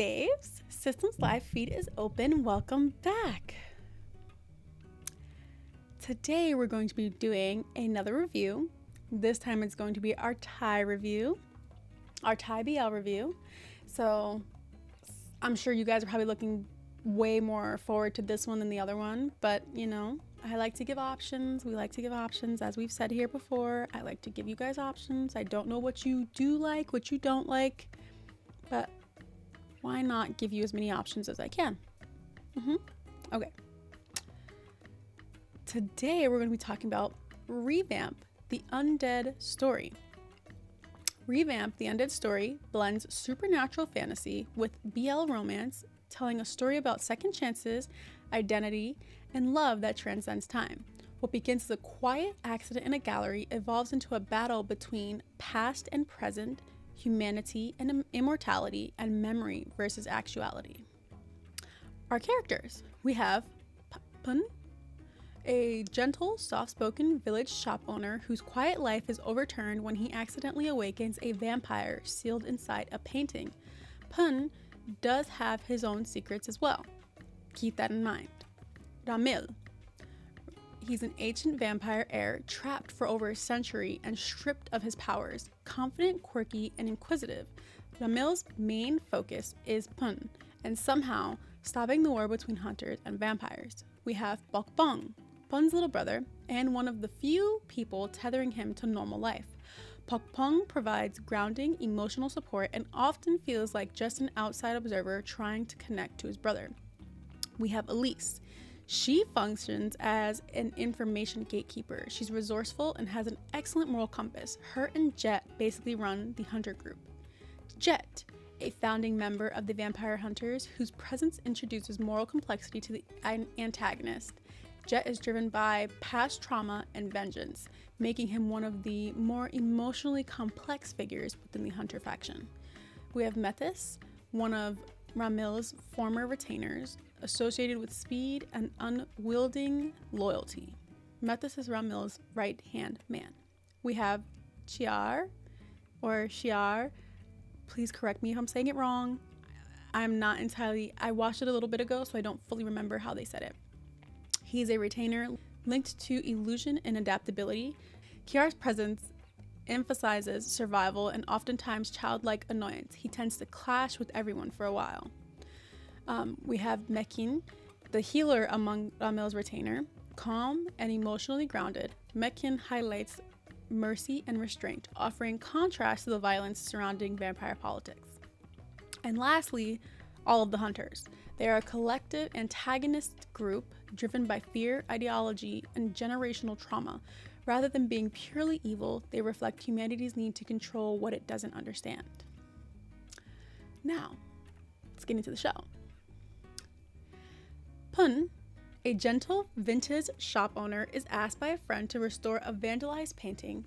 faves, Systems Live feed is open. Welcome back. Today we're going to be doing another review. This time it's going to be our Thai review, our Thai BL review. So I'm sure you guys are probably looking way more forward to this one than the other one, but you know, I like to give options. We like to give options, as we've said here before. I like to give you guys options. I don't know what you do like, what you don't like, but why not give you as many options as I can? Okay. Today we're going to be talking about Revamp, the Undead Story. Revamp, the Undead Story blends supernatural fantasy with BL romance, telling a story about second chances, identity, and love that transcends time. What begins as a quiet accident in a gallery evolves into a battle between past and present, humanity and immortality, and memory versus actuality. Our characters. We have Pun, a gentle, soft-spoken village shop owner whose quiet life is overturned when he accidentally awakens a vampire sealed inside a painting. Pun does have his own secrets as well. Keep that in mind. Ramil. He's an ancient vampire heir trapped for over a century and stripped of his powers. Confident, quirky, and inquisitive, Ramil's main focus is Pun and somehow stopping the war between hunters and vampires. We have Bok Bong, Pun's little brother, and one of the few people tethering him to normal life. Bok Bong provides grounding, emotional support, and often feels like just an outside observer trying to connect to his brother. We have Elise. She functions as an information gatekeeper. She's resourceful and has an excellent moral compass. Her and Jet basically run the hunter group. Jet, a founding member of the Vampire Hunters whose presence introduces moral complexity to the antagonist. Jet is driven by past trauma and vengeance, making him one of the more emotionally complex figures within the Hunter faction. We have Methys, one of Ramil's former retainers, associated with speed and unwielding loyalty. Methys is Ramil's right-hand man. We have Chiar, or Shiar. Please correct me if I'm saying it wrong. I watched it a little bit ago, so I don't fully remember how they said it. He's a retainer linked to illusion and adaptability. Kiar's presence emphasizes survival and oftentimes childlike annoyance. He tends to clash with everyone for a while. We have Mekin, the healer among Ramil's retainer. Calm and emotionally grounded, Mekin highlights mercy and restraint, offering contrast to the violence surrounding vampire politics. And lastly, all of the hunters. They are a collective antagonist group driven by fear, ideology, and generational trauma. Rather than being purely evil, they reflect humanity's need to control what it doesn't understand. Now, let's get into the show. Pun, a gentle vintage shop owner, is asked by a friend to restore a vandalized painting.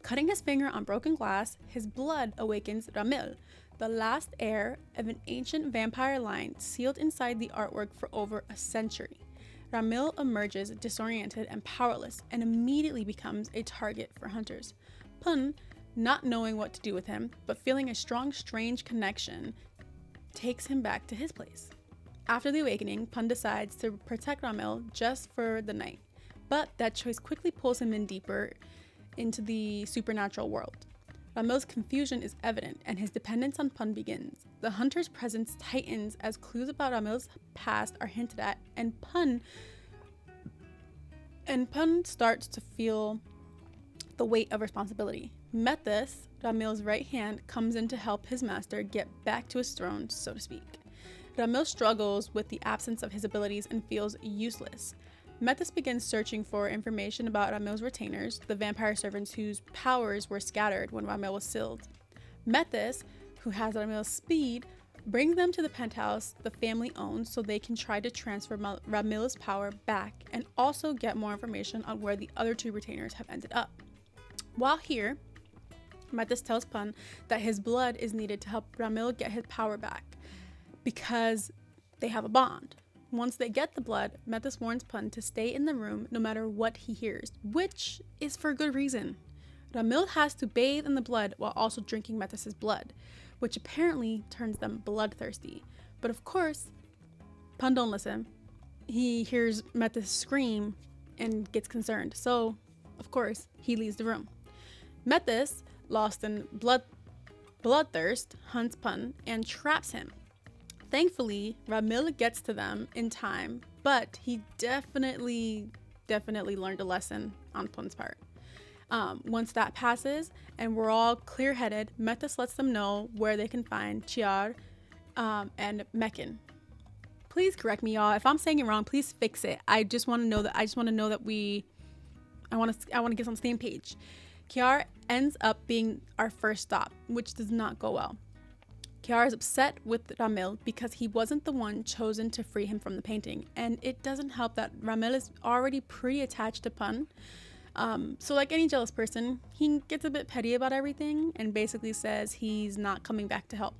Cutting his finger on broken glass, his blood awakens Ramil, the last heir of an ancient vampire line sealed inside the artwork for over a century. Ramil emerges disoriented and powerless and immediately becomes a target for hunters. Pun, not knowing what to do with him, but feeling a strong, strange connection, takes him back to his place. After the awakening, Pun decides to protect Ramil just for the night, but that choice quickly pulls him in deeper into the supernatural world. Ramil's confusion is evident, and his dependence on Pun begins. The hunter's presence tightens as clues about Ramil's past are hinted at, and Pun starts to feel the weight of responsibility. Methys, Ramil's right hand, comes in to help his master get back to his throne, so to speak. Ramil struggles with the absence of his abilities and feels useless. Methys begins searching for information about Ramil's retainers, the vampire servants whose powers were scattered when Ramil was sealed. Methys, who has Ramil's speed, brings them to the penthouse the family owns so they can try to transfer Ramil's power back and also get more information on where the other two retainers have ended up. While here, Methys tells Pun that his blood is needed to help Ramil get his power back because they have a bond. Once they get the blood, Methys warns Pun to stay in the room no matter what he hears, which is for good reason. Ramil has to bathe in the blood while also drinking Methys' blood. which apparently turns them bloodthirsty. But of course, Pun don't listen. He hears Methus scream and gets concerned. So, of course, he leaves the room. Methus, lost in bloodthirst, hunts Pun and traps him. Thankfully, Ramil gets to them in time, but he definitely learned a lesson on Pun's part. Once that passes and we're all clear-headed, Methus lets them know where they can find Chiar and Mekin. Please correct me, y'all. If I'm saying it wrong, please fix it. I just want to know that I want to get on the same page. Kiar ends up being our first stop, which does not go well. Kiar is upset with Ramil because he wasn't the one chosen to free him from the painting, and it doesn't help that Ramil is already pretty attached to Pun. So like any jealous person, he gets a bit petty about everything and basically says he's not coming back to help.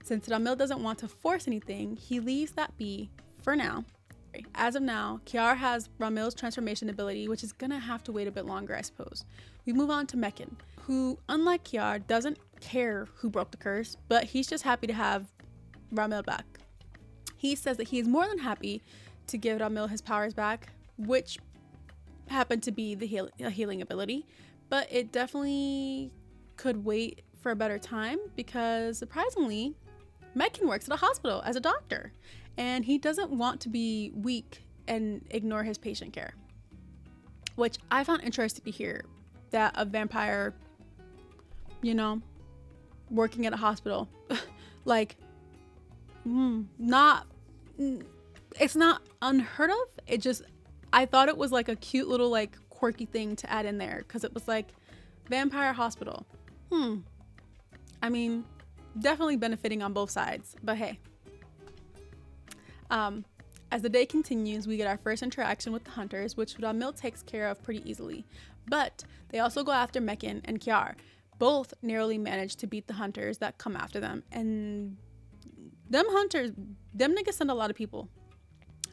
Since Ramil doesn't want to force anything, he leaves that be for now. As of now, Kiar has Ramil's transformation ability, which is gonna have to wait a bit longer, I suppose. We move on to Mekin, who, unlike Kiar, doesn't care who broke the curse, but he's just happy to have Ramil back. He says that he is more than happy to give Ramil his powers back, which happened to be the healing ability, but it definitely could wait for a better time because, surprisingly, Mekin works at a hospital as a doctor, and he doesn't want to be weak and ignore his patient care, which I found interesting to hear that a vampire, working at a hospital, like, it's not unheard of. I thought it was like a cute little like quirky thing to add in there because it was like vampire hospital. I mean, definitely benefiting on both sides, but hey. As the day continues, we get our first interaction with the hunters, which Ramil takes care of pretty easily. But they also go after Mekin and Kiar. Both narrowly manage to beat the hunters that come after them. And them niggas send a lot of people.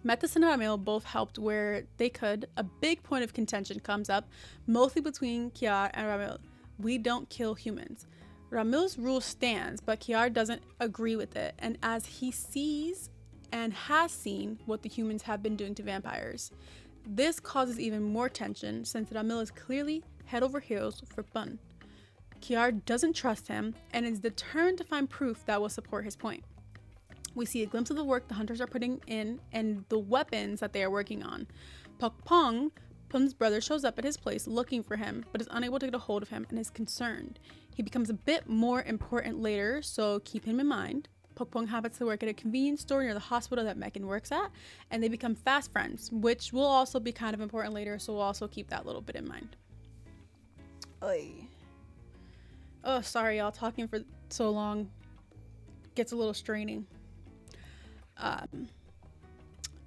Methus and Ramil both helped where they could. A big point of contention comes up, mostly between Kiar and Ramil. We don't kill humans. Ramil's rule stands, but Kiar doesn't agree with it. And as he sees and has seen what the humans have been doing to vampires, this causes even more tension since Ramil is clearly head over heels for Pun. Kiar doesn't trust him and is determined to find proof that will support his point. We see a glimpse of the work the hunters are putting in and the weapons that they are working on. Pokpong, Pun's brother, shows up at his place looking for him, but is unable to get a hold of him and is concerned. He becomes a bit more important later, so keep him in mind. Pokpong happens to work at a convenience store near the hospital that Mekin works at, and they become fast friends, which will also be kind of important later, so we'll also keep that little bit in mind. Oy. Oh, sorry, y'all. Talking for so long gets a little straining.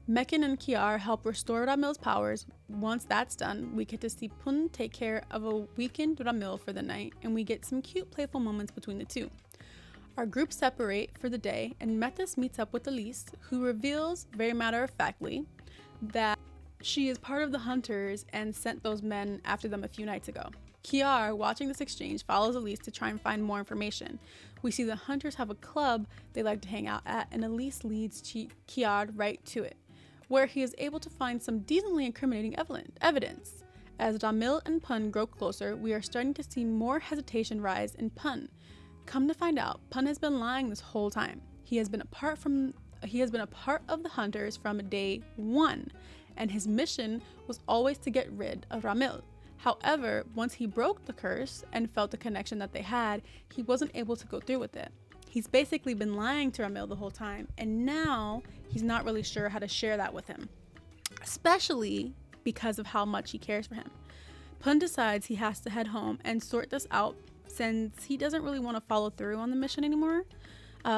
Mekin and Kiar help restore Ramil's powers. Once that's done, we get to see Pun take care of a weakened Ramil for the night, and we get some cute playful moments between the two. Our groups separate for the day, and Methus meets up with Elise, who reveals, very matter-of-factly, that she is part of the hunters and sent those men after them a few nights ago. Kiar, watching this exchange, follows Elise to try and find more information. We see the hunters have a club they like to hang out at, and Elise leads Kiar right to it, where he is able to find some decently incriminating evidence. As Ramil and Pun grow closer, we are starting to see more hesitation rise in Pun. Come to find out, Pun has been lying this whole time. He has been a part of the hunters from day one, and his mission was always to get rid of Ramil. However, once he broke the curse and felt the connection that they had, he wasn't able to go through with it. He's basically been lying to Ramil the whole time, and now he's not really sure how to share that with him, especially because of how much he cares for him. Pun decides he has to head home and sort this out since he doesn't really want to follow through on the mission anymore.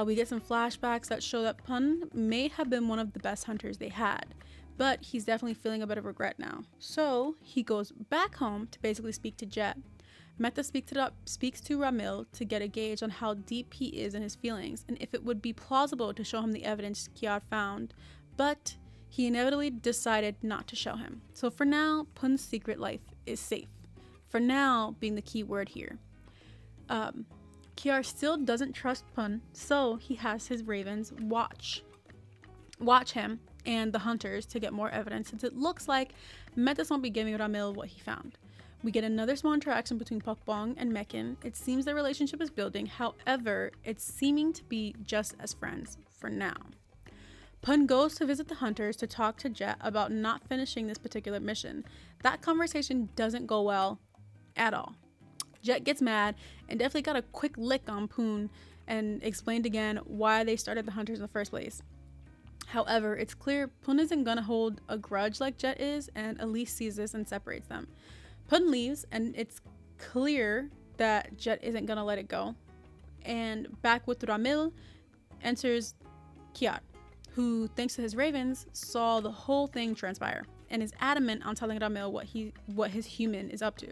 We get some flashbacks that show that Pun may have been one of the best hunters they had, but he's definitely feeling a bit of regret now. So he goes back home to basically speak to Jet. Meta speaks to Ramil to get a gauge on how deep he is in his feelings and if it would be plausible to show him the evidence Kiar found, but he inevitably decided not to show him. So for now, Pun's secret life is safe. For now being the key word here. Kiar still doesn't trust Pun, so he has his ravens watch him and the hunters to get more evidence, since it looks like Metis won't be giving Ramil what he found. We get another small interaction between Pokbong and Mekin. It seems their relationship is building, however, it's seeming to be just as friends for now. Pun goes to visit the hunters to talk to Jet about not finishing this particular mission. That conversation doesn't go well at all. Jet gets mad and definitely got a quick lick on Pun and explained again why they started the hunters in the first place. However, it's clear Pun isn't gonna hold a grudge like Jet is, and Elise sees this and separates them. Pun leaves, and it's clear that Jet isn't gonna let it go. And back with Ramil enters Kiar, who, thanks to his ravens, saw the whole thing transpire and is adamant on telling Ramil what his human is up to.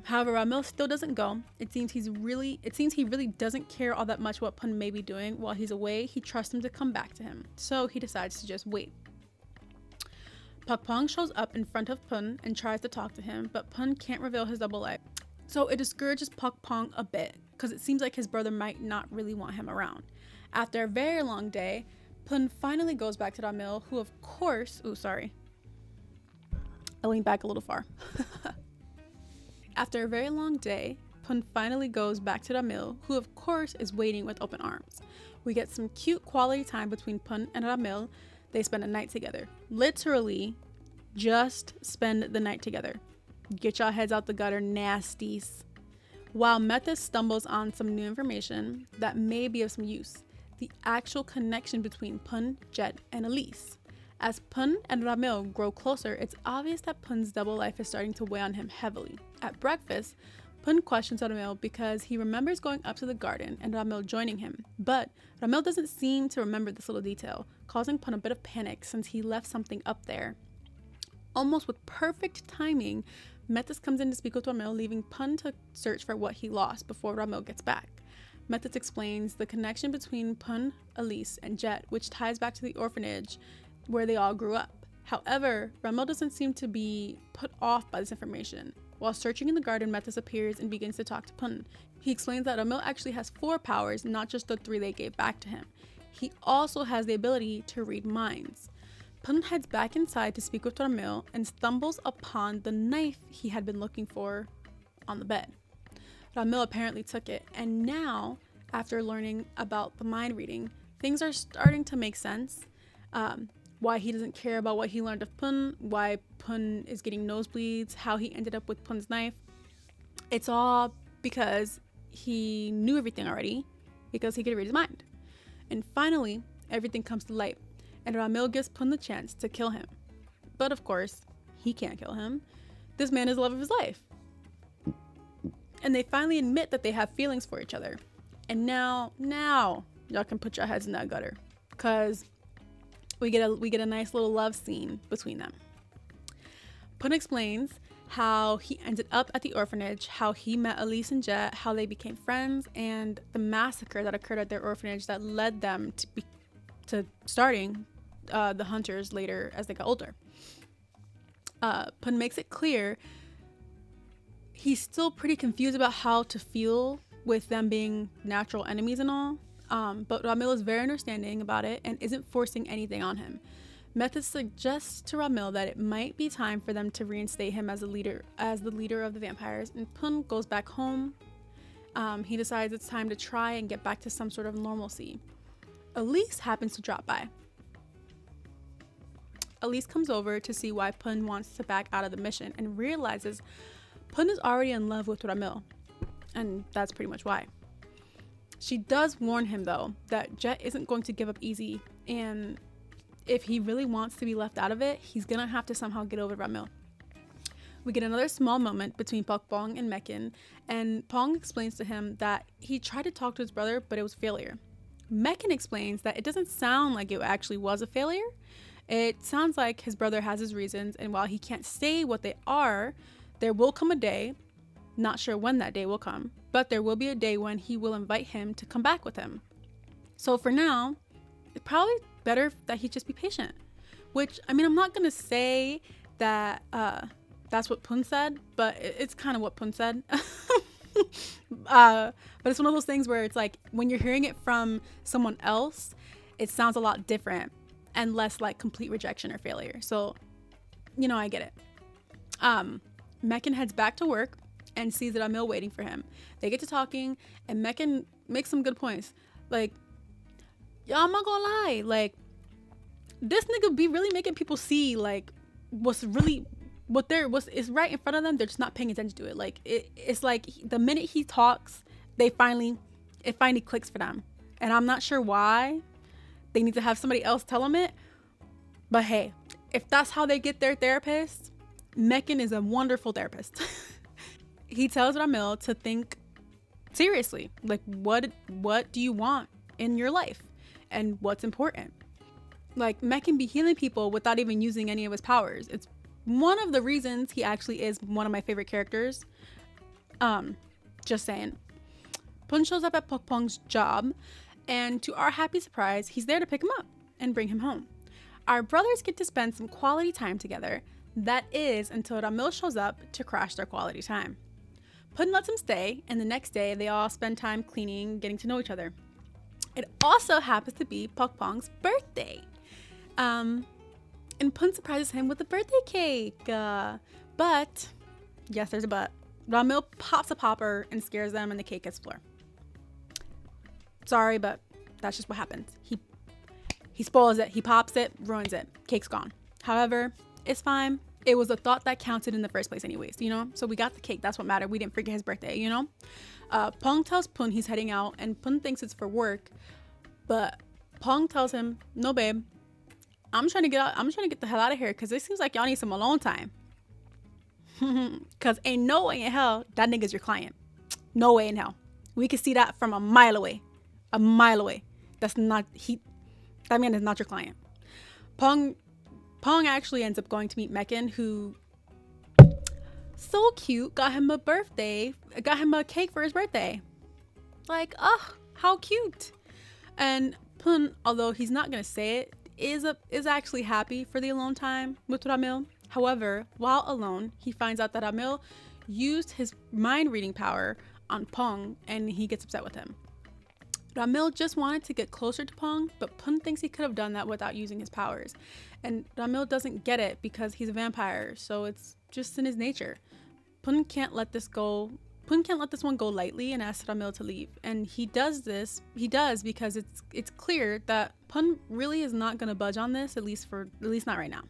However, Ramil still doesn't go. It seems he really doesn't care all that much what Pun may be doing while he's away. He trusts him to come back to him, so he decides to just wait. Pokpong shows up in front of Pun and tries to talk to him, but Pun can't reveal his double life. So it discourages Pokpong a bit, because it seems like his brother might not really want him around. After a very long day, Pun finally goes back to Ramil, who of course... I leaned back a little far. After a very long day, Pun finally goes back to Ramil, who of course is waiting with open arms. We get some cute quality time between Pun and Ramil. They spend a night together. Literally, just spend the night together. Get y'all heads out the gutter, nasties. While Metis stumbles on some new information that may be of some use, the actual connection between Pun, Jet, and Elise. As Pun and Ramil grow closer, it's obvious that Pun's double life is starting to weigh on him heavily. At breakfast, Pun questions Ramil because he remembers going up to the garden and Ramil joining him, but Ramil doesn't seem to remember this little detail, causing Pun a bit of panic since he left something up there. Almost with perfect timing, Metis comes in to speak with Ramil, leaving Pun to search for what he lost before Ramil gets back. Metis explains the connection between Pun, Elise, and Jet, which ties back to the orphanage where they all grew up. However, Ramil doesn't seem to be put off by this information. While searching in the garden, Metis appears and begins to talk to Pun. He explains that Ramil actually has 4 powers, not just the 3 they gave back to him. He also has the ability to read minds. Pun heads back inside to speak with Ramil and stumbles upon the knife he had been looking for on the bed. Ramil apparently took it, and now, after learning about the mind reading, things are starting to make sense. Why he doesn't care about what he learned of Pun, why Pun is getting nosebleeds, how he ended up with Pun's knife. It's all because he knew everything already, because he could read his mind. And finally, everything comes to light, and Ramil gives Pun the chance to kill him. But of course, he can't kill him. This man is the love of his life. And they finally admit that they have feelings for each other. And now, y'all can put your heads in that gutter, because we get a nice little love scene between them. Pun explains how he ended up at the orphanage, how he met Elise and Jet, how they became friends, and the massacre that occurred at their orphanage that led them to starting the hunters later as they got older. Pun makes it clear he's still pretty confused about how to feel with them being natural enemies and all. But Ramil is very understanding about it and isn't forcing anything on him. Metis suggests to Ramil that it might be time for them to reinstate him as the leader of the vampires, and Pun goes back home. He decides it's time to try and get back to some sort of normalcy. Elise happens to drop by. Elise comes over to see why Pun wants to back out of the mission and realizes Pun is already in love with Ramil, and that's pretty much why. She does warn him, though, that Jet isn't going to give up easy, and if he really wants to be left out of it, he's gonna have to somehow get over Ramil. We get another small moment between Pokbong and Mekin, and Pong explains to him that he tried to talk to his brother, but it was a failure. Mekin explains that it doesn't sound like it actually was a failure. It sounds like his brother has his reasons, and while he can't say what they are, there will come a day, not sure when that day will come, but there will be a day when he will invite him to come back with him. So for now, it's probably better that he just be patient. Which, I mean, I'm not gonna say that that's what Pun said, but it's kind of what Pun said. But it's one of those things where it's like when you're hearing it from someone else, it sounds a lot different and less like complete rejection or failure. So, I get it. Mekin heads back to work and sees that Amil waiting for him. They get to talking, and Mekin makes some good points. Like, y'all, I'm not gonna lie, like, this nigga be really making people see like what's is right in front of them. They're just not paying attention to it. Like it's like the minute he talks, it finally clicks for them. And I'm not sure why they need to have somebody else tell them it. But hey, if that's how they get their therapist, Mekin is a wonderful therapist. He tells Ramil to think seriously. Like what do you want in your life and what's important? Like Mekin be healing people without even using any of his powers. It's one of the reasons he actually is one of my favorite characters. Just saying. Pun shows up at Pokpong's job, and to our happy surprise, he's there to pick him up and bring him home. Our brothers get to spend some quality time together. That is until Ramil shows up to crash their quality time. Pun lets him stay, and the next day they all spend time cleaning, getting to know each other. It also happens to be Pokpong's birthday. And Pun surprises him with a birthday cake. But, yes, there's a but. Ramil pops a popper and scares them, and the cake gets floor. Sorry, but that's just what happens. He spoils it. He pops it, ruins it. Cake's gone. However, it's fine. It was a thought that counted in the first place anyways, So we got the cake. That's what mattered. We didn't forget his birthday, Pong tells Pun he's heading out, and Pun thinks it's for work. But Pong tells him, no, babe. I'm trying to get the hell out of here because it seems like y'all need some alone time. Because ain't no way in hell that nigga's your client. No way in hell. We can see that from a mile away. A mile away. That man is not your client. Pong actually ends up going to meet Mekin, who so cute, got him a cake for his birthday. Like, oh, how cute. And Pun, although he's not gonna say it, is actually happy for the alone time with Ramil. However, while alone, he finds out that Ramil used his mind reading power on Pong, and he gets upset with him. Ramil just wanted to get closer to Pong, but Pun thinks he could have done that without using his powers. And Ramil doesn't get it because he's a vampire, so it's just in his nature. Pun can't let this one go lightly and asks Ramil to leave. And he does because it's clear that Pun really is not going to budge on this, at least not right now.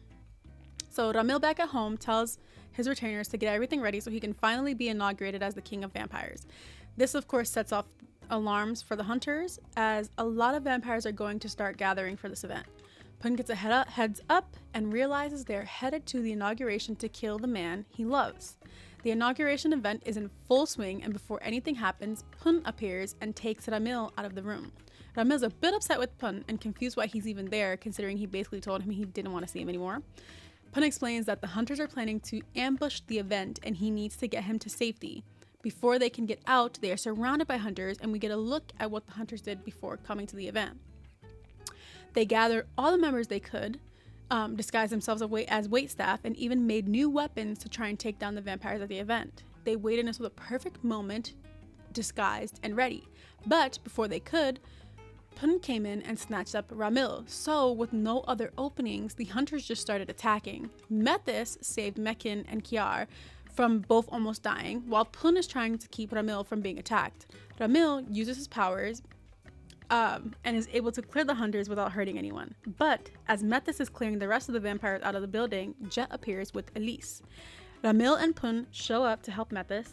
So Ramil back at home tells his retainers to get everything ready so he can finally be inaugurated as the king of vampires. This of course sets off alarms for the hunters, as a lot of vampires are going to start gathering for this event. Pun gets a heads up and realizes they're headed to the inauguration to kill the man he loves. The inauguration event is in full swing, and before anything happens, Pun appears and takes Ramil out of the room. Ramil's a bit upset with Pun and confused why he's even there, considering he basically told him he didn't want to see him anymore. Pun explains that the hunters are planning to ambush the event and he needs to get him to safety. Before they can get out, they are surrounded by hunters, and we get a look at what the hunters did before coming to the event. They gathered all the members they could, disguised themselves as waitstaff, and even made new weapons to try and take down the vampires at the event. They waited until the perfect moment, disguised and ready. But before they could, Pun came in and snatched up Ramil. So with no other openings, the hunters just started attacking. Methys saved Mekin and Kiar from both almost dying, while Pun is trying to keep Ramil from being attacked. Ramil uses his powers and is able to clear the hunters without hurting anyone. But as Methys is clearing the rest of the vampires out of the building, Jet appears with Elise. Ramil and Pun show up to help Methys,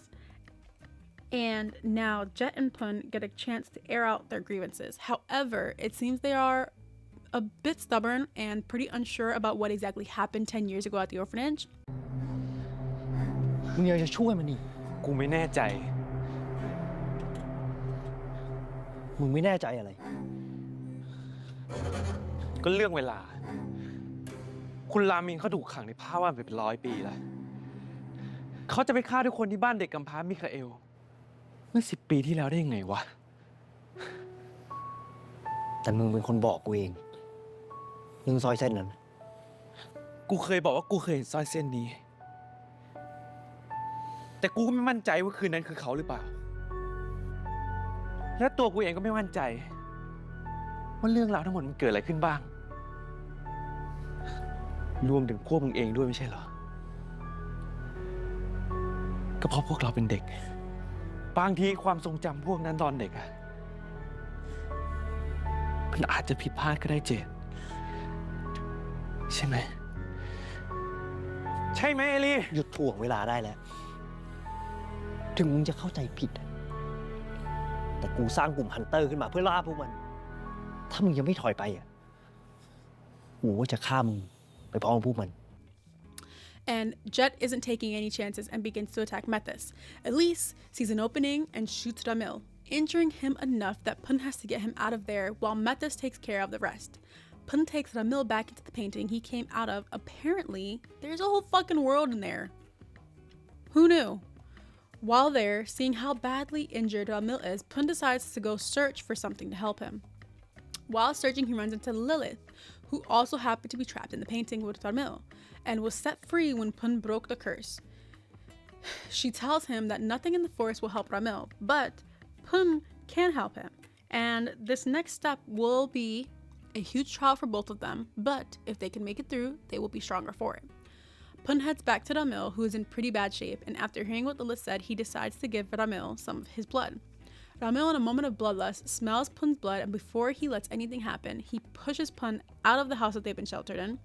and now Jet and Pun get a chance to air out their grievances. However, it seems they are a bit stubborn and pretty unsure about what exactly happened 10 years ago at the orphanage. มึงอยากจะช่วยมันนี่ กูไม่แน่ใจ มึงไม่แน่ใจอะไร ก็เรื่องเวลา คุณรามินเขาถูกขังในผ้าว่านไปเป็น100 ปีแล้ว เขาจะไปฆ่าทุกคนที่บ้านเด็กกำพร้ามิคาเอล เมื่อ10 ปีที่แล้วได้ยังไงวะ แต่มึงเป็นคนบอกกูเองเรื่องซอยเส้นนั้น กูเคยบอกว่ากูเคยเห็นสร้อยเส้นนี้ แต่กูก็ไม่มั่นใจว่าคืนนั้นคือเขาหรือเปล่า และตัวกูเองก็ไม่มั่นใจว่าเรื่องราวทั้งหมดมันเกิดอะไรขึ้นบ้างรวมถึงพวกมึงเองด้วยไม่ใช่เหรอก็เพราะพวกเราเป็นเด็กบางทีความทรงจำพวกนั้นตอนเด็กอะมันอาจจะผิดพลาดก็ได้เจนใช่ไหมใช่ไหมเอลี่ หยุดถ่วงเวลาได้แล้ว ถึงมึงจะเข้าใจผิดอะแต่กูสร้างกลุ่มฮันเตอร์ขึ้นมาเพื่อล่าพวกมัน ถ้ามึงยังไม่ถอยไปอ่ะกูก็จะฆ่ามึงไปพร้อมกับพวกมัน And Jet isn't taking any chances and begins to attack Methus. Elise sees an opening and shoots Ramil, injuring him enough that Pun has to get him out of there while Methus takes care of the rest. Pun takes Ramil back into the painting he came out of. Apparently, there's a whole fucking world in there. Who knew? While there, seeing how badly injured Ramil is, Pun decides to go search for something to help him. While searching, he runs into Lilith, who also happened to be trapped in the painting with Ramil, and was set free when Pun broke the curse. She tells him that nothing in the forest will help Ramil, but Pun can help him, and this next step will be a huge trial for both of them, but if they can make it through, they will be stronger for it. Pun heads back to Ramil, who is in pretty bad shape, and after hearing what Lilith said, he decides to give Ramil some of his blood. Ramil, in a moment of bloodlust, smells Pun's blood, and before he lets anything happen, he pushes Pun out of the house that they've been sheltered in.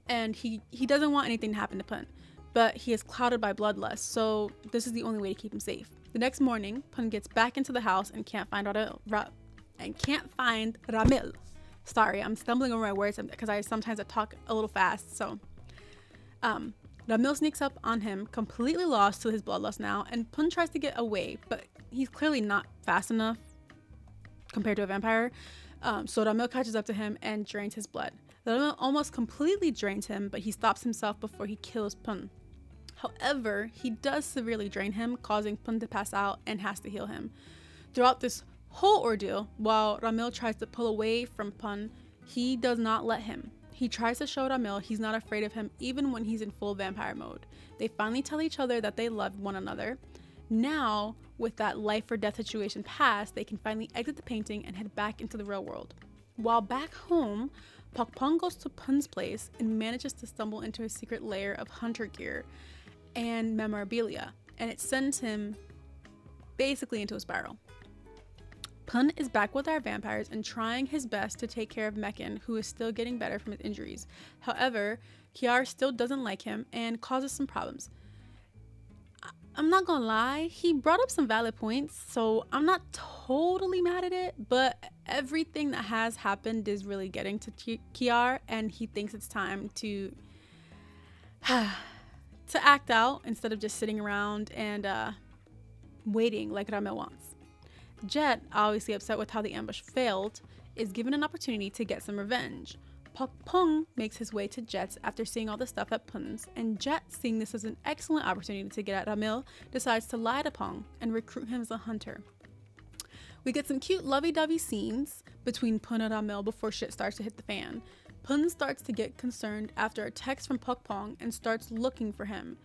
And he doesn't want anything to happen to Pun, but he is clouded by bloodlust, so this is the only way to keep him safe. The next morning, Pun gets back into the house and can't find Ramil. Sorry, I'm stumbling over my words because I sometimes talk a little fast, so... Ramil sneaks up on him, completely lost to his bloodlust now, and Pun tries to get away, but he's clearly not fast enough compared to a vampire. So Ramil catches up to him and drains his blood. Ramil almost completely drains him, but he stops himself before he kills Pun. However, he does severely drain him, causing Pun to pass out and has to heal him. Throughout this whole ordeal, while Ramil tries to pull away from Pun, he does not let him. He tries to show Ramil he's not afraid of him even when he's in full vampire mode. They finally tell each other that they love one another. Now, with that life or death situation past, they can finally exit the painting and head back into the real world. While back home, Pong goes to Pun's place and manages to stumble into a secret lair of hunter gear and memorabilia, and it sends him basically into a spiral. Pun is back with our vampires and trying his best to take care of Mekin, who is still getting better from his injuries. However, Kiar still doesn't like him and causes some problems. I'm not gonna lie, he brought up some valid points, so I'm not totally mad at it, but everything that has happened is really getting to Kiar, and he thinks it's time to act out instead of just sitting around and waiting like Ramil wants. Jet, obviously upset with how the ambush failed, is given an opportunity to get some revenge. Pong makes his way to Jet's after seeing all the stuff at Pun's, and Jet, seeing this as an excellent opportunity to get at Ramil, decides to lie to Pong and recruit him as a hunter. We get some cute lovey-dovey scenes between Pun and Ramil before shit starts to hit the fan. Pun starts to get concerned after a text from Pong and starts looking for him.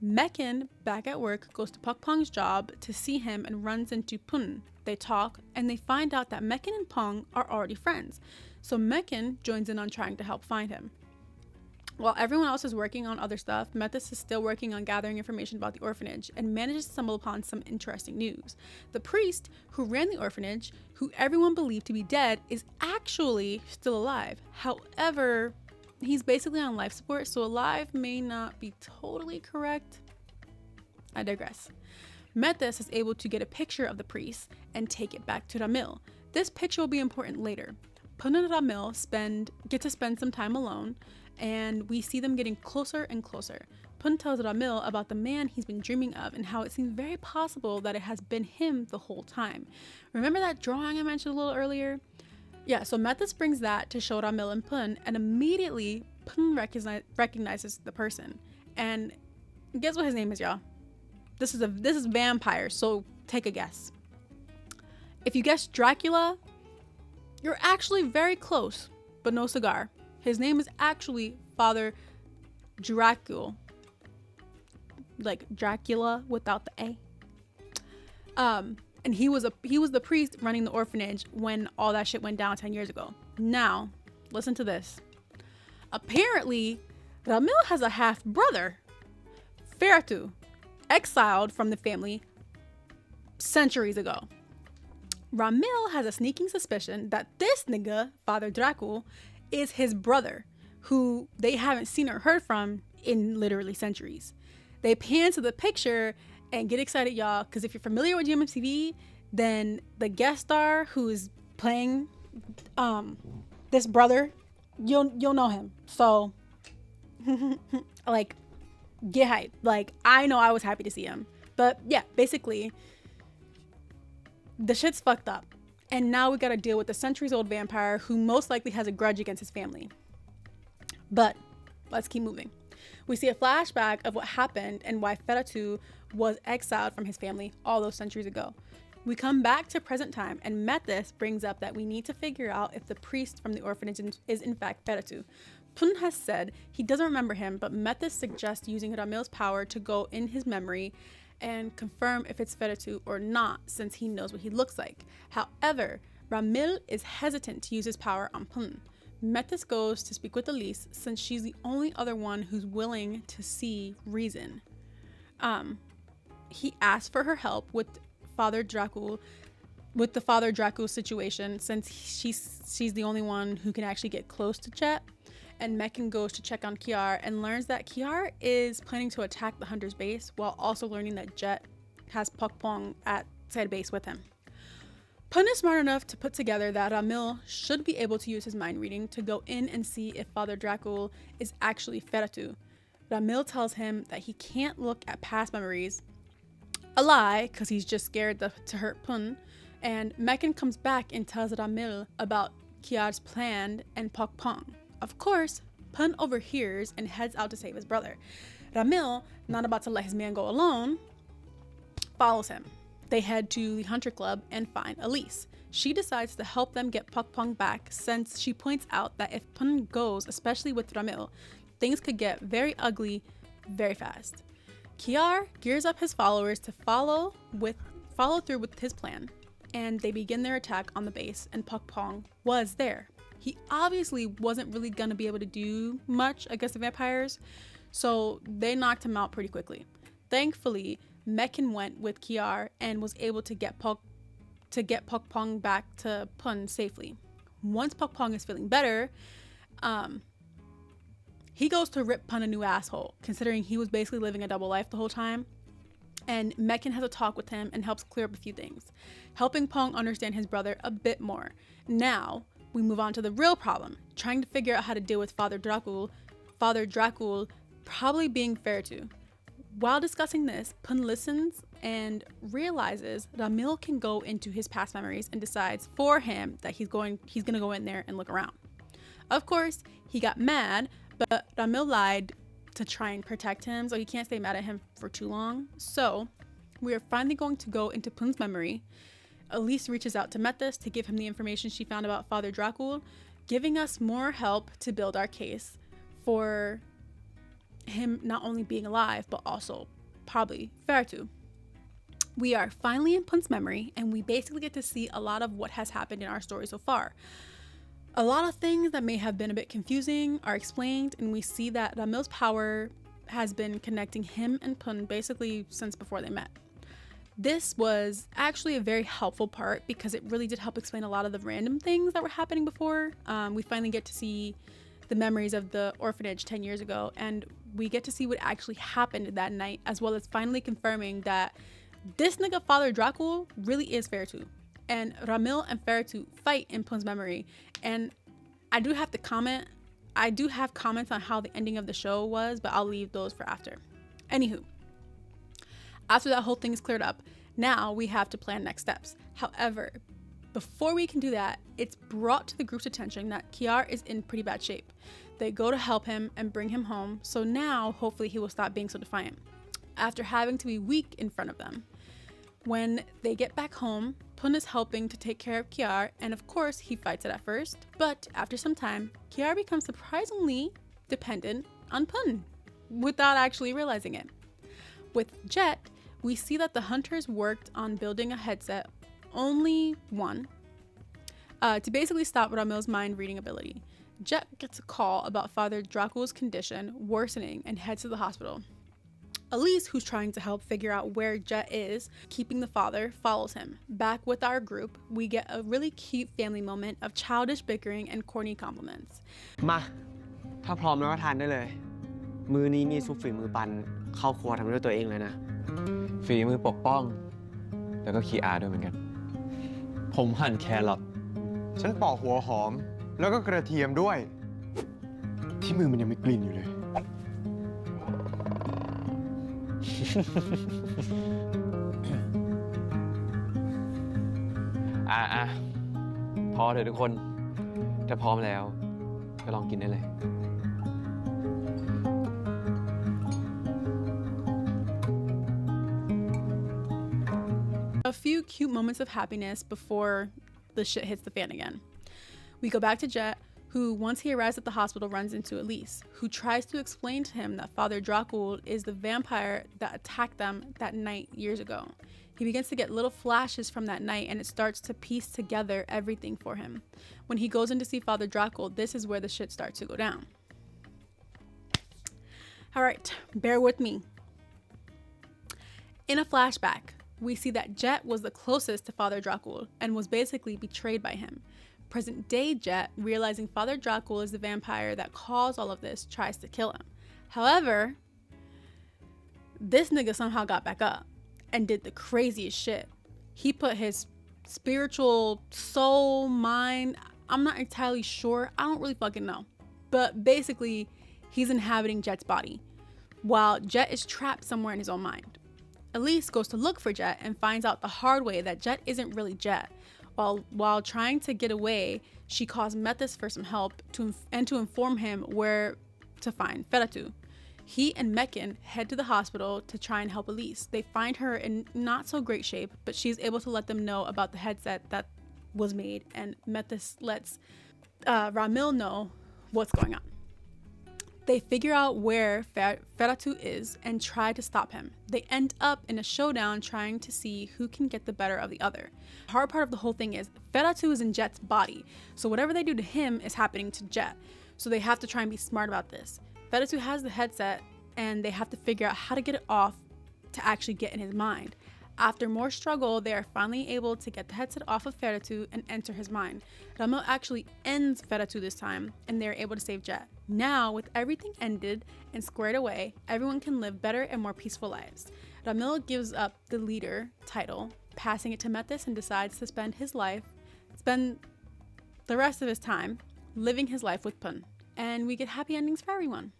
Mekin, back at work, goes to Pong's job to see him and runs into Pun. They talk, and they find out that Mekin and Pong are already friends, so Mekin joins in on trying to help find him. While everyone else is working on other stuff, Methus is still working on gathering information about the orphanage and manages to stumble upon some interesting news. The priest who ran the orphanage, who everyone believed to be dead, is actually still alive. However, he's basically on life support, so alive may not be totally correct. I digress. Methus is able to get a picture of the priest and take it back to Ramil. This picture will be important later. Pun and Ramil get to spend some time alone, and we see them getting closer and closer. Pun tells Ramil about the man he's been dreaming of and how it seems very possible that it has been him the whole time. Remember that drawing I mentioned a little earlier? Yeah, so Methus brings that to show Ramil and Pun, and immediately Pun recognizes the person. And guess what his name is, y'all? This is vampire, so take a guess. If you guess Dracula, you're actually very close, but no cigar. His name is actually Father Dracul. Like Dracula without the A. And he was the priest running the orphanage when all that shit went down 10 years ago. Now, listen to this. Apparently, Ramil has a half brother, Fertu, exiled from the family centuries ago. Ramil has a sneaking suspicion that this nigga, Father Dracul, is his brother, who they haven't seen or heard from in literally centuries. They pan to the picture and get excited, y'all, because if you're familiar with GMMTV, then the guest star who's playing this brother, you'll know him. So, like, get hyped. Like, I know I was happy to see him. But yeah, basically, the shit's fucked up. And now we gotta deal with the centuries-old vampire who most likely has a grudge against his family. But let's keep moving. We see a flashback of what happened and why Feratu was exiled from his family all those centuries ago. We come back to present time, and Metis brings up that we need to figure out if the priest from the orphanage is in fact Feratu. Pun has said he doesn't remember him, but Metis suggests using Ramil's power to go in his memory and confirm if it's Feratu or not, since he knows what he looks like. However, Ramil is hesitant to use his power on Pun. Metis goes to speak with Elise, since she's the only other one who's willing to see reason. He asks for her help with the Father Dracul situation, since she's the only one who can actually get close to Jet. And Mekin goes to check on Kiar and learns that Kiar is planning to attack the Hunter's base, while also learning that Jet has Pok Pong at said base with him. Pun is smart enough to put together that Ramil should be able to use his mind reading to go in and see if Father Dracul is actually Feratu. Ramil tells him that he can't look at past memories, a lie, because he's just scared to hurt Pun. And Mekin comes back and tells Ramil about Kiar's plan and Pok Pong. Of course, Pun overhears and heads out to save his brother. Ramil, not about to let his man go alone, follows him. They head to the Hunter Club and find Elise. She decides to help them get Pok Pong back, since she points out that if Pun goes, especially with Ramil, things could get very ugly very fast. Kiar gears up his followers to follow through with his plan, and they begin their attack on the base, and Pok Pong was there. He obviously wasn't really going to be able to do much against the vampires, so they knocked him out pretty quickly. Thankfully, Mekin went with Kiar and was able to get Pok Pong back to Pun safely. Once Pok Pong is feeling better, he goes to rip Pun a new asshole, considering he was basically living a double life the whole time. And Mekin has a talk with him and helps clear up a few things, helping Pong understand his brother a bit more. Now, we move on to the real problem, trying to figure out how to deal with Father Dracul probably being Feratu. While discussing this, Pun listens and realizes Ramil can go into his past memories and decides for him that he's gonna go in there and look around. Of course, he got mad, but Ramil lied to try and protect him, so he can't stay mad at him for too long. So we are finally going to go into Pun's memory. Elise reaches out to Metis to give him the information she found about Father Dracul, giving us more help to build our case for him not only being alive, but also probably Feratu. We are finally in Pun's memory, and we basically get to see a lot of what has happened in our story so far. A lot of things that may have been a bit confusing are explained, and we see that Ramil's power has been connecting him and Pun basically since before they met. This was actually a very helpful part because it really did help explain a lot of the random things that were happening before. We finally get to see the memories of the orphanage 10 years ago, and we get to see what actually happened that night, as well as finally confirming that this nigga Father Dracul really is Feratu. And Ramil and Feratu fight in Pun's memory. And I do have comments on how the ending of the show was, but I'll leave those for after. Anywho, after that whole thing is cleared up, now we have to plan next steps. However, before we can do that, it's brought to the group's attention that Kiar is in pretty bad shape. They go to help him and bring him home, so now hopefully he will stop being so defiant, after having to be weak in front of them. When they get back home, Pun is helping to take care of Kiar, and of course he fights it at first, but after some time, Kiar becomes surprisingly dependent on Pun, without actually realizing it. With Jet, we see that the hunters worked on building a headset, only one, to basically stop Ramil's mind reading ability. Jet gets a call about Father Dracula's condition worsening and heads to the hospital. Elise, who's trying to help figure out where Jet is, keeping the father, follows him. Back with our group, we get a really cute family moment of childish bickering and corny compliments. มาถ้าพร้อมแล้วก็ทานได้เลย มื้อนี้มีซุปฝีมือปันเข้าครัวทำด้วยตัวเองเลยนะ ฝีมือปกป้อง แล้วก็คีอาร์ด้วยเหมือนกัน ผมหั่นแครอท ฉันปอกหัวหอม แล้วก็กระเทียมด้วย ที่มือมันยังมีกลิ่นอยู่เลย พอเถอะทุกคนถ้าพร้อมแล้วก็ลองกินได้เลย A few cute moments of happiness before the shit hits the fan again. We go back to Jet, who, once he arrives at the hospital, runs into Elise, who tries to explain to him that Father Dracul is the vampire that attacked them that night years ago. He begins to get little flashes from that night, and it starts to piece together everything for him. When he goes in to see Father Dracul, this is where the shit starts to go down. All right, bear with me. In a flashback, we see that Jet was the closest to Father Dracul and was basically betrayed by him. Present day Jet, realizing Father Dracul is the vampire that caused all of this, tries to kill him. However, this nigga somehow got back up and did the craziest shit. He put his spiritual soul, mind, I'm not entirely sure, I don't really fucking know. But basically, he's inhabiting Jet's body, while Jet is trapped somewhere in his own mind. Elise goes to look for Jet and finds out the hard way that Jet isn't really Jet. While trying to get away, she calls Methys for some help to inform him where to find Feratu. He and Mekin head to the hospital to try and help Elise. They find her in not so great shape, but she's able to let them know about the headset that was made, and Methys lets Ramil know what's going on. They figure out where Feratu is and try to stop him. They end up in a showdown trying to see who can get the better of the other. The hard part of the whole thing is Feratu is in Jet's body, so whatever they do to him is happening to Jet. So they have to try and be smart about this. Feratu has the headset and they have to figure out how to get it off to actually get in his mind. After more struggle, they are finally able to get the headset off of Feratu and enter his mind. Ramil actually ends Feratu this time, and they are able to save Jet. Now, with everything ended and squared away, everyone can live better and more peaceful lives. Ramil gives up the leader title, passing it to Methys, and decides to spend the rest of his time living his life with Pun. And we get happy endings for everyone.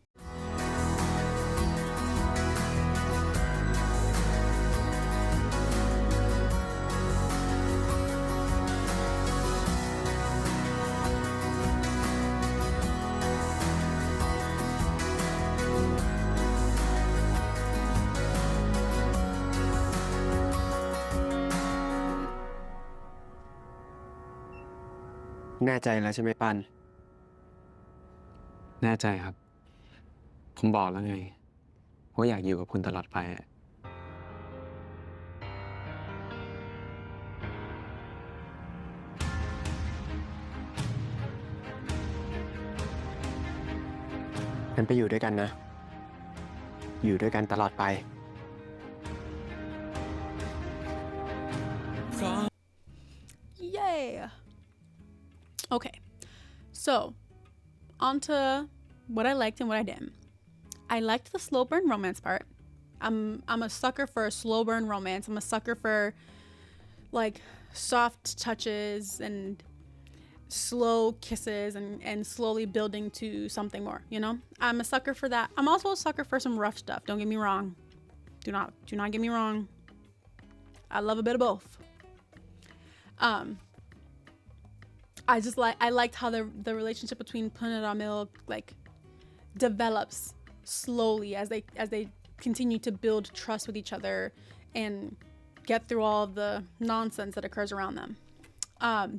แน่ใจแล้วใช่ไหมปัน แน่ใจครับ ผมบอกแล้วไงว่าอยากอยู่กับคุณตลอดไปอะ งั้นไปอยู่ด้วยกันนะ อยู่ด้วยกันตลอดไป Yay! Okay, so on to what I liked and what I didn't. I liked the slow burn romance part. I'm a sucker for a slow burn romance. I'm a sucker for like soft touches and slow kisses and slowly building to something more, you know? I'm a sucker for that. I'm also a sucker for some rough stuff. Don't get me wrong. Do not get me wrong. I love a bit of both. I liked how the relationship between Pun and Ramil like develops slowly as they continue to build trust with each other and get through all of the nonsense that occurs around them.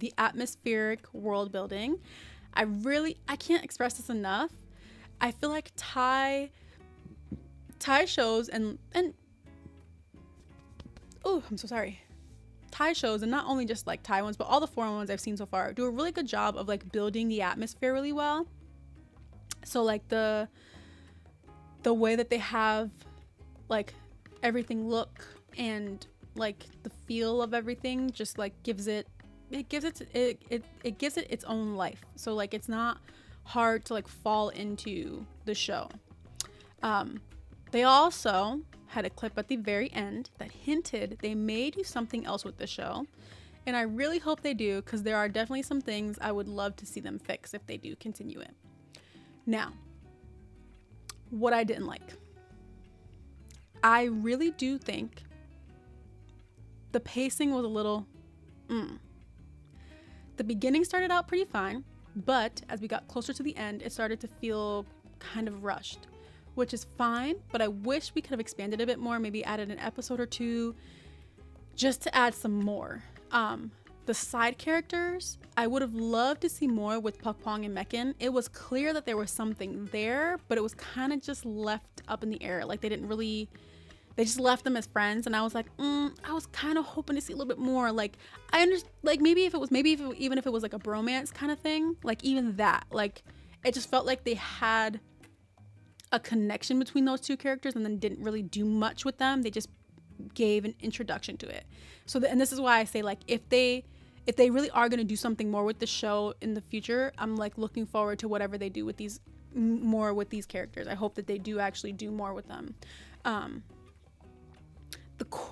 The atmospheric world building, I can't express this enough. I feel like Thai shows and oh, I'm so sorry. Thai shows, and not only just like Thai ones, but all the foreign ones I've seen so far, do a really good job of like building the atmosphere really well. So like the way that they have like everything look and like the feel of everything just like gives it its own life. So like it's not hard to like fall into the show. They also had a clip at the very end that hinted they may do something else with the show, and I really hope they do, because there are definitely some things I would love to see them fix if they do continue it. Now, what I didn't like, I really do think the pacing was a little The beginning started out pretty fine, but as we got closer to the end, it started to feel kind of rushed, which is fine, but I wish we could have expanded a bit more, maybe added an episode or two just to add some more. The side characters, I would have loved to see more with Pukpong and Mekin. It was clear that there was something there, but it was kind of just left up in the air. Like they just left them as friends, and I was like, I was kind of hoping to see a little bit more. Like I understand, like even if it was like a bromance kind of thing, like even that, like it just felt like they had a connection between those two characters and then didn't really do much with them. They just gave an introduction to it. So and this is why I say, like, if they really are going to do something more with the show in the future, I'm like looking forward to whatever they do with these characters. I hope that they do actually do more with them.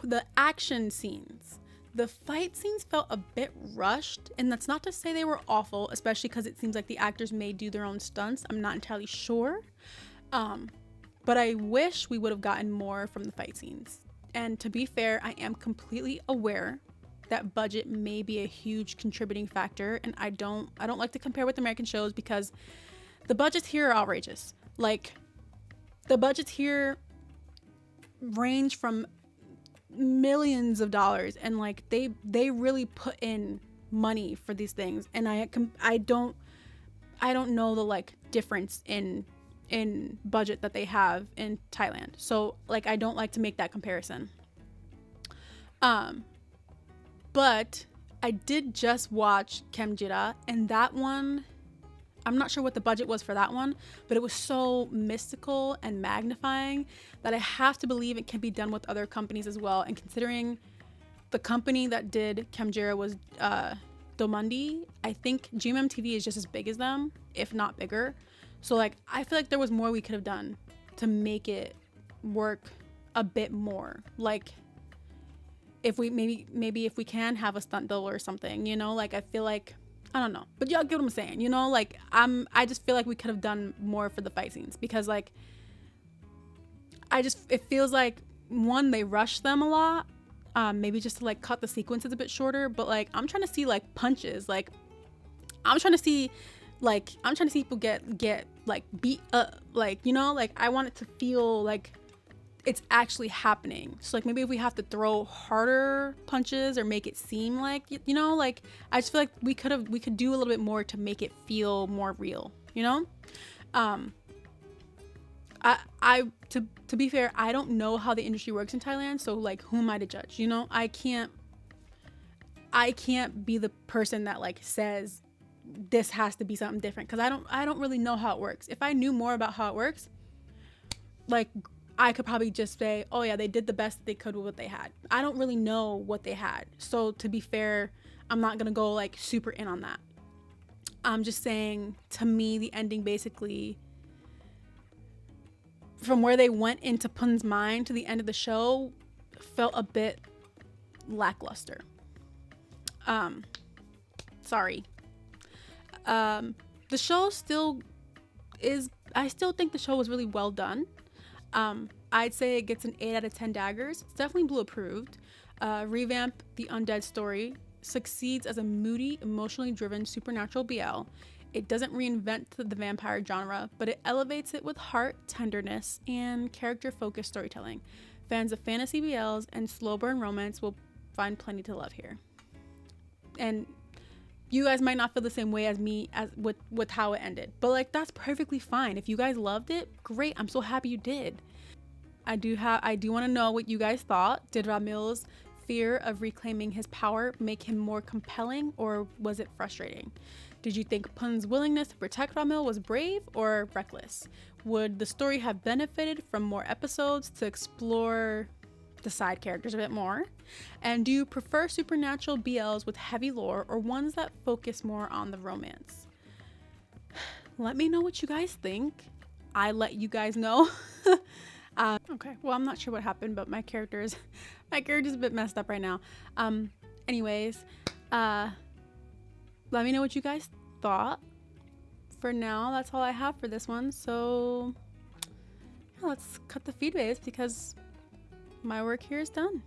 The action scenes, the fight scenes felt a bit rushed, and that's not to say they were awful, especially because it seems like the actors may do their own stunts. I'm not entirely sure. But I wish we would have gotten more from the fight scenes. And to be fair, I am completely aware that budget may be a huge contributing factor, and I don't like to compare with American shows because the budgets here are outrageous. Like the budgets here range from millions of dollars, and like they really put in money for these things, and I don't know the like difference in budget that they have in Thailand. So like I don't like to make that comparison. But I did just watch Kemjira, and that one, I'm not sure what the budget was for that one, but it was so mystical and magnifying that I have to believe it can be done with other companies as well. And considering the company that did Kemjira was Domandi, I think GMMTV is just as big as them, if not bigger. So like I feel like there was more we could have done to make it work a bit more. Like if we maybe if we can have a stunt double or something, you know, like I feel like, I don't know, but y'all get what I'm saying, you know, like I just feel like we could have done more for the fight scenes, because like it feels like, one, they rush them a lot, maybe just to like cut the sequences a bit shorter, but like I'm trying to see like punches, like I'm trying to see people get like beat up, like, you know, like I want it to feel like it's actually happening. So like maybe if we have to throw harder punches or make it seem like, you know, like I just feel like we could do a little bit more to make it feel more real, you know. To be fair, I don't know how the industry works in Thailand, so like who am I to judge, you know? I can't be the person that like says this has to be something different, because I don't really know how it works. If I knew more about how it works, like I could probably just say, oh yeah, they did the best they could with what they had. I don't really know what they had, so to be fair, I'm not gonna go like super in on that. I'm just saying, to me, the ending basically, from where they went into Pun's mind to the end of the show, felt a bit lackluster. Sorry. The show still is, I still think the show was really well done. I'd say it gets an 8 out of 10 daggers. It's definitely Blue approved. Revamp, the Undead Story, succeeds as a moody, emotionally driven supernatural BL. It doesn't reinvent the vampire genre, but it elevates it with heart, tenderness, and character-focused storytelling. Fans of fantasy BLs and slow burn romance will find plenty to love here. And you guys might not feel the same way as me as with how it ended, but like that's perfectly fine. If you guys loved it, great. I'm so happy you did. I do want to know what you guys thought. Did Ramil's fear of reclaiming his power make him more compelling, or was it frustrating? Did you think Pun's willingness to protect Ramil was brave or reckless? Would the story have benefited from more episodes to explore the side characters a bit more? And do you prefer supernatural BLs with heavy lore or ones that focus more on the romance? Let me know what you guys think. I let you guys know. Okay, well, I'm not sure what happened, but my character's a bit messed up right now. Anyways, let me know what you guys thought. For now, that's all I have for this one. So yeah, let's cut the feed waves because my work here is done.